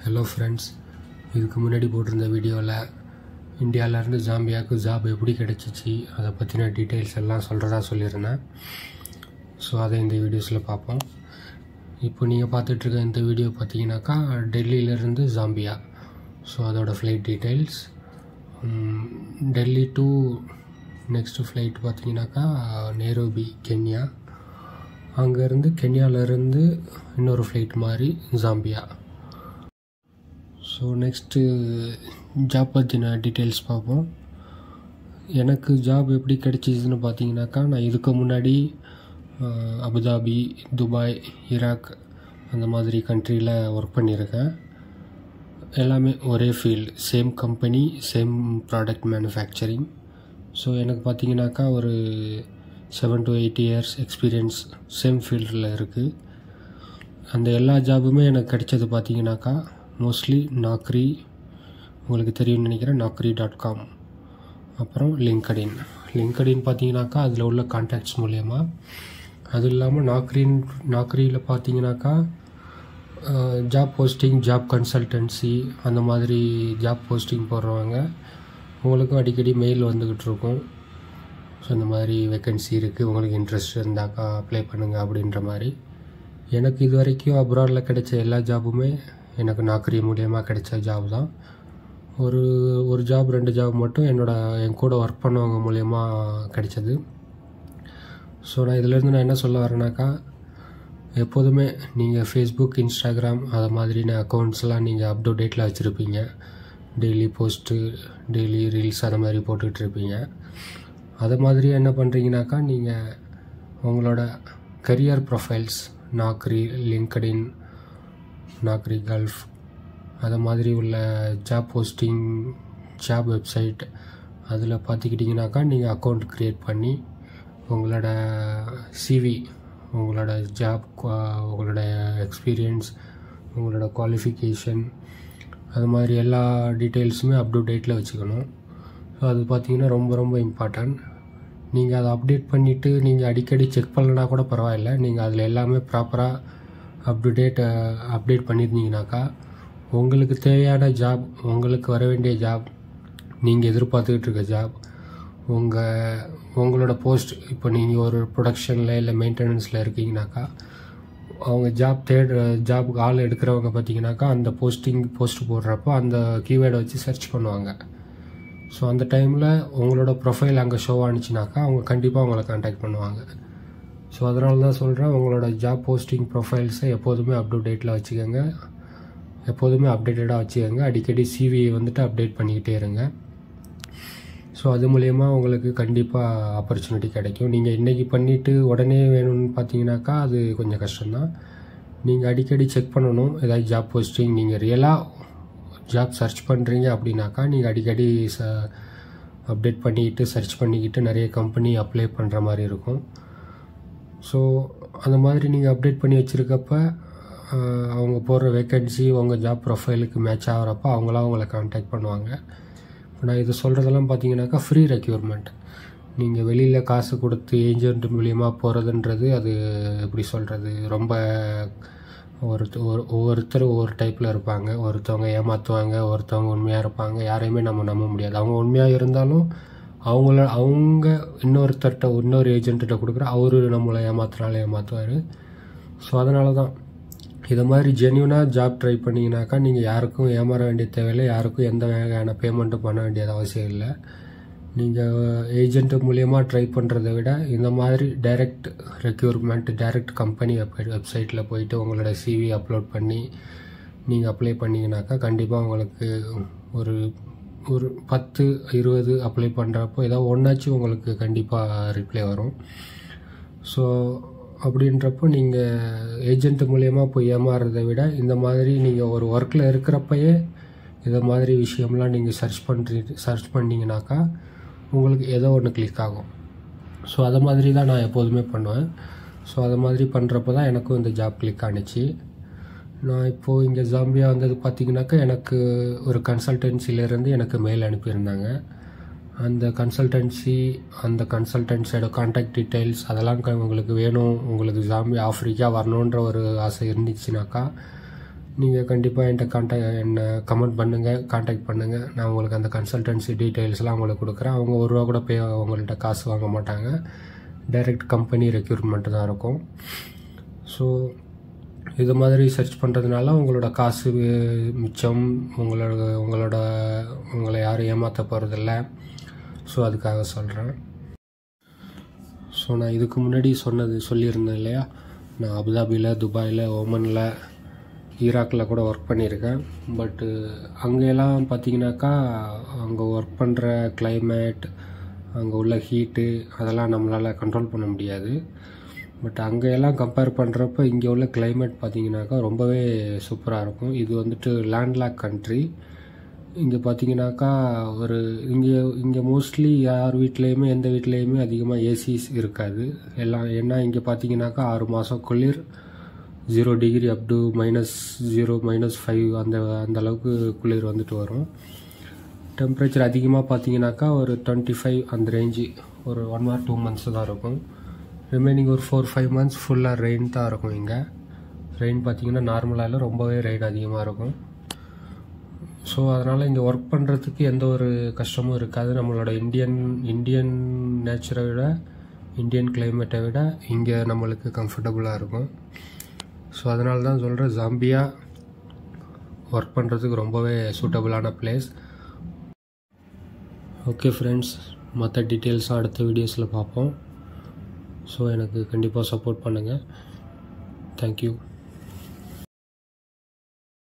Hello friends, இதுக்கு முன்னாடி போட்டிருந்த வீடியோவில் இந்தியாவிலேருந்து ஜாம்பியாவுக்கு ஜாப் எப்படி கிடச்சிச்சு அதை பற்றின டீட்டெயில்ஸ் எல்லாம் சொல்லியிருந்தேன். ஸோ அதை இந்த வீடியோஸில் பார்ப்போம். இப்போ நீங்கள் பார்த்துட்ருக்க இந்த வீடியோ பார்த்தீங்கன்னாக்கா டெல்லியிலேருந்து ஜாம்பியா. ஸோ அதோடய flight details. Delhi to next flight பார்த்தீங்கன்னாக்கா நைரோபி, கென்யா. அங்கேருந்து கென்யாவிலேருந்து இன்னொரு ஃப்ளைட் மாதிரி ஜாம்பியா. ஸோ நெக்ஸ்ட்டு ஜாப் பற்றின டீட்டெயில்ஸ் பார்ப்போம். எனக்கு ஜாப் எப்படி கிடைச்சிதுன்னு பார்த்தீங்கன்னாக்கா, நான் இதுக்கு முன்னாடி அபுதாபி, துபாய், ஈராக் அந்த மாதிரி கண்ட்ரியில் ஒர்க் பண்ணியிருக்கேன். எல்லாமே ஒரே field, same company, same product manufacturing. So எனக்கு பார்த்தீங்கன்னாக்கா ஒரு 7 to 8 years எக்ஸ்பீரியன்ஸ் சேம் ஃபீல்டில் இருக்குது. அந்த எல்லா ஜாபுமே எனக்கு கிடைச்சது பார்த்தீங்கன்னாக்கா மோஸ்ட்லி நாக்ரி, உங்களுக்கு தெரியும்னு நினைக்கிறேன், naukri.com. அப்புறம் லிங்க்டின் பார்த்தீங்கன்னாக்கா அதில் உள்ள கான்டாக்ட்ஸ் மூலயமா. அது இல்லாமல் நாக்ரியில் பார்த்தீங்கன்னாக்கா ஜாப் போஸ்டிங், ஜாப் கன்சல்டன்சி அந்த மாதிரி ஜாப் போஸ்டிங் போடுறவங்க உங்களுக்கும் அடிக்கடி மெயில் வந்துக்கிட்டு இருக்கும். ஸோ இந்த மாதிரி வேக்கன்சி இருக்குது, உங்களுக்கு இன்ட்ரெஸ்ட் இருந்தாக்கா அப்ளை பண்ணுங்கள் அப்படின்ற மாதிரி. எனக்கு இது வரைக்கும் அப்ராடில் கிடைச்ச எல்லா ஜாபுமே எனக்கு நாக்ரி மூலியமாக கிடைச்ச ஜாப் தான். ஒரு ஜாப் 2 ஜாப் மட்டும் என் கூட ஒர்க் பண்ணவங்க மூலயமா கிடைச்சது. ஸோ நான் இதிலேருந்து என்ன சொல்ல வரேன்னாக்கா, எப்போதுமே நீங்கள் ஃபேஸ்புக், இன்ஸ்டாகிராம் அதை மாதிரின அக்கௌண்ட்ஸ்லாம் நீங்கள் அப் டு டேட்டில் வச்சுருப்பீங்க. டெய்லி போஸ்ட்டு, டெய்லி ரீல்ஸ் அதை மாதிரி போட்டுக்கிட்டு இருப்பீங்க. அதை மாதிரி என்ன பண்ணுறீங்கனாக்கா, நீங்கள் உங்களோட career profiles Naukri, LinkedIn, Naukri gulf அதை மாதிரி உள்ள ஜாப் போஸ்டிங், ஜாப் வெப்சைட் அதில் பார்த்துக்கிட்டிங்கனாக்கா நீங்கள் அக்கௌண்ட் க்ரியேட் பண்ணி உங்களோட சிவி, உங்களோட ஜாப், உங்களோட எக்ஸ்பீரியன்ஸ், உங்களோட குவாலிஃபிகேஷன் அது மாதிரி எல்லா டீட்டெயில்ஸுமே அப் டு டேட்டில் வச்சுக்கணும். ஸோ அது பார்த்திங்கன்னா ரொம்ப ரொம்ப இம்பார்ட்டன்ட். நீங்கள் அதை அப்டேட் பண்ணிவிட்டு நீங்கள் அடிக்கடி செக் பண்ணலனா கூட பரவாயில்ல, நீங்கள் அதில் எல்லாமே ப்ராப்பராக அப் டு டேட் அப்டேட் பண்ணியிருந்தீங்கனாக்கா உங்களுக்கு தேவையான ஜாப், உங்களுக்கு வர வேண்டிய ஜாப், நீங்கள் எதிர்பார்த்துக்கிட்டு இருக்க ஜாப், உங்களோட போஸ்ட், இப்போ நீங்கள் ஒரு ப்ரொடக்ஷனில் இல்லை மெயின்டெனன்ஸில் இருக்கீங்கனாக்கா அவங்க ஜாபுக்கு ஆள் எடுக்கிறவங்க பார்த்தீங்கன்னாக்கா அந்த போஸ்ட் போடுறப்போ அந்த கீவேர்டை வச்சு சர்ச் பண்ணுவாங்க. ஸோ அந்த டைமில் உங்களோட ப்ரொஃபைல் அங்கே ஷோ ஆனிச்சுனாக்கா அவங்க கண்டிப்பாக உங்களை கான்டாக்ட் பண்ணுவாங்க. ஸோ அதனால தான் சொல்கிறேன், உங்களோட ஜாப் போஸ்டிங் ப்ரொஃபைல்ஸை எப்போதுமே அப் டு டேட்டில் வச்சுக்கோங்க, எப்போதுமே அப்டேட்டடாக வச்சுக்கோங்க. அடிக்கடி சிவியை வந்துட்டு அப்டேட் பண்ணிக்கிட்டே இருங்க. ஸோ அது மூலயமா உங்களுக்கு கண்டிப்பாக ஆப்பர்ச்சுனிட்டி கிடைக்கும். நீங்கள் இன்றைக்கி பண்ணிவிட்டு உடனே வேணும்னு பார்த்தீங்கன்னாக்கா அது கொஞ்சம் கஷ்டம்தான். நீங்கள் அடிக்கடி செக் பண்ணணும். ஏதாவது ஜாப் போஸ்டிங் நீங்கள் ரியலாக ஜாப் சர்ச் பண்ணுறீங்க அப்படின்னாக்கா நீங்கள் அடிக்கடி அப்டேட் பண்ணிக்கிட்டு சர்ச் பண்ணிக்கிட்டு நிறைய கம்பெனி அப்ளை பண்ணுற மாதிரி இருக்கும். ஸோ அந்த மாதிரி நீங்கள் அப்டேட் பண்ணி வச்சுருக்கப்ப அவங்க போடுற வேக்கன்சி உங்கள் ஜாப் ப்ரொஃபைலுக்கு மேட்ச் ஆகிறப்ப அவங்களாம் உங்களை கான்டாக்ட் பண்ணுவாங்க. இப்போ நான் இது சொல்கிறதெல்லாம் பார்த்தீங்கன்னாக்கா ஃப்ரீ ரெக்யூர்மெண்ட். நீங்கள் வெளியில் காசு கொடுத்து ஏஜென்ட் மூலியமாக போகிறதுன்றது அது எப்படி சொல்கிறது, ரொம்ப ஒவ்வொருத்தர் ஒவ்வொரு டைப்பில் இருப்பாங்க. ஒருத்தவங்க ஏமாற்றுவாங்க, ஒருத்தவங்க உண்மையாக இருப்பாங்க. யாரையுமே நம்ம நம்ப முடியாது. அவங்க உண்மையாக இருந்தாலும் அவங்க இன்னொரு ஏஜென்ட்டிட்ட கொடுக்குற அவரு நம்மளை ஏமாற்றுவார். ஸோ அதனால தான் இதை மாதிரி ஜென்யூனாக ஜாப் ட்ரை பண்ணிங்கனாக்கா நீங்கள் யாருக்கும் ஏமாற வேண்டிய தேவையில்லை, யாருக்கும் எந்த வகையான பேமெண்ட்டும் பண்ண வேண்டியது அவசியம் இல்லை. நீங்கள் ஏஜென்ட்டு மூலியமாக ட்ரை பண்ணுறதை விட இந்த மாதிரி டைரக்ட் ரெக்யூர்மெண்ட், டைரக்ட் கம்பெனி வெப்சைட்டில் போயிட்டு உங்களோட சிவி அப்லோட் பண்ணி நீங்கள் அப்ளை பண்ணிங்கனாக்கா கண்டிப்பாக உங்களுக்கு ஒரு 10-20 அப்ளை பண்ணுறப்போ ஏதாவது ஒன்றாச்சும் உங்களுக்கு கண்டிப்பாக ரிப்ளை வரும். ஸோ அப்படின்றப்போ நீங்கள் ஏஜென்ட் மூலயமா போய் ஏமாறுறதை விட இந்த மாதிரி நீங்கள் ஒரு ஒர்க்கில் இருக்கிறப்பயே இதை மாதிரி விஷயம்லாம் நீங்கள் சர்ச் பண்ணிங்கனாக்கா உங்களுக்கு ஏதோ ஒன்று கிளிக் ஆகும். ஸோ அதை மாதிரி தான் நான் எப்போதுமே பண்ணுவேன். ஸோ அதை மாதிரி பண்ணுறப்போ தான் எனக்கும் இந்த ஜாப் கிளிக் ஆனிச்சு. நான் இப்போது இங்கே ஜாம்பியா வந்தது பார்த்திங்கனாக்கா எனக்கு ஒரு கன்சல்டன்சிலேருந்து எனக்கு மெயில் அனுப்பியிருந்தாங்க. அந்த கன்சல்டன்சியோட கான்டாக்ட் டீட்டெயில்ஸ் அதெல்லாம் உங்களுக்கு வேணும், உங்களுக்கு ஜாம்பியா ஆஃப்ரிக்கா வரணுன்ற ஒரு ஆசை இருந்துச்சுனாக்கா நீங்கள் கண்டிப்பாக என்கிட்ட என்னை கமெண்ட் பண்ணுங்கள், காண்டாக்ட் பண்ணுங்கள். நான் உங்களுக்கு அந்த கன்சல்டன்சி டீட்டெயில்ஸ்லாம் உங்களுக்கு கொடுக்குறேன். அவங்க ஒரு ரூபா கூட உங்கள்கிட்ட காசு வாங்க மாட்டாங்க. டைரெக்ட் கம்பெனி ரெக்யூர்மெண்ட்டு தான் இருக்கும். ஸோ இது மாதிரி சர்ச் பண்ணுறதுனால உங்களோட காசு மிச்சம், உங்களை யாரும் ஏமாற்ற போகிறதில்ல. ஸோ அதுக்காக சொல்கிறேன். ஸோ நான் இதுக்கு முன்னாடி சொல்லியிருந்தேன் இல்லையா, நான் அபுதாபியில், துபாயில், ஓமனில், ஈராக்கில் கூட ஒர்க் பண்ணியிருக்கேன். பட்டு அங்கெல்லாம் பார்த்தீங்கன்னாக்கா அங்கே ஒர்க் பண்ணுற கிளைமேட், அங்கே உள்ள ஹீட்டு அதெல்லாம் நம்மளால் கண்ட்ரோல் பண்ண முடியாது. பட் அங்கெல்லாம் கம்பேர் பண்ணுறப்ப இங்கே உள்ள கிளைமேட் பார்த்தீங்கன்னாக்கா ரொம்பவே சூப்பராக இருக்கும். இது வந்துட்டு லேண்ட்லாக் கண்ட்ரி. இங்கே பார்த்தீங்கன்னாக்கா இங்கே மோஸ்ட்லி யார் வீட்லேயுமே எந்த வீட்லேயுமே அதிகமாக ஏசிஸ் இருக்காது எல்லாம். ஏன்னா இங்கே பார்த்தீங்கன்னாக்கா 6 மாதம் குளிர், 0 டிகிரி அப் டு -0 -5 அந்த அளவுக்கு குளிர் வந்துட்டு வரும். டெம்பரேச்சர் அதிகமாக பார்த்தீங்கன்னாக்கா ஒரு 25 அந்த ரேஞ்சு, ஒரு 1 or 2 months தான் இருக்கும். ரிமைனிங் ஒரு 4-5 months ஃபுல்லாக ரெயின் தான் இருக்கும். இங்கே ரெயின் பார்த்தீங்கன்னா நார்மலாக ரொம்பவே ரெயின் அதிகமாக இருக்கும். ஸோ அதனால் இங்கே ஒர்க் பண்ணுறதுக்கு எந்த ஒரு கஷ்டமும் இருக்காது. நம்மளோட இந்தியன் நேச்சரை விட, இந்தியன் கிளைமேட்டை விட இங்கே நம்மளுக்கு கம்ஃபர்டபுளாக இருக்கும். ஸோ அதனால தான் சொல்கிறேன், ஜாம்பியா ஒர்க் பண்ணுறதுக்கு ரொம்பவே சூட்டபுளான பிளேஸ். ஓகே ஃப்ரெண்ட்ஸ், மற்ற டீட்டெயில்ஸும் அடுத்த வீடியோஸில் பார்ப்போம். ஸோ எனக்கு கண்டிப்பாக சப்போர்ட் பண்ணுங்கள். தேங்க்யூ.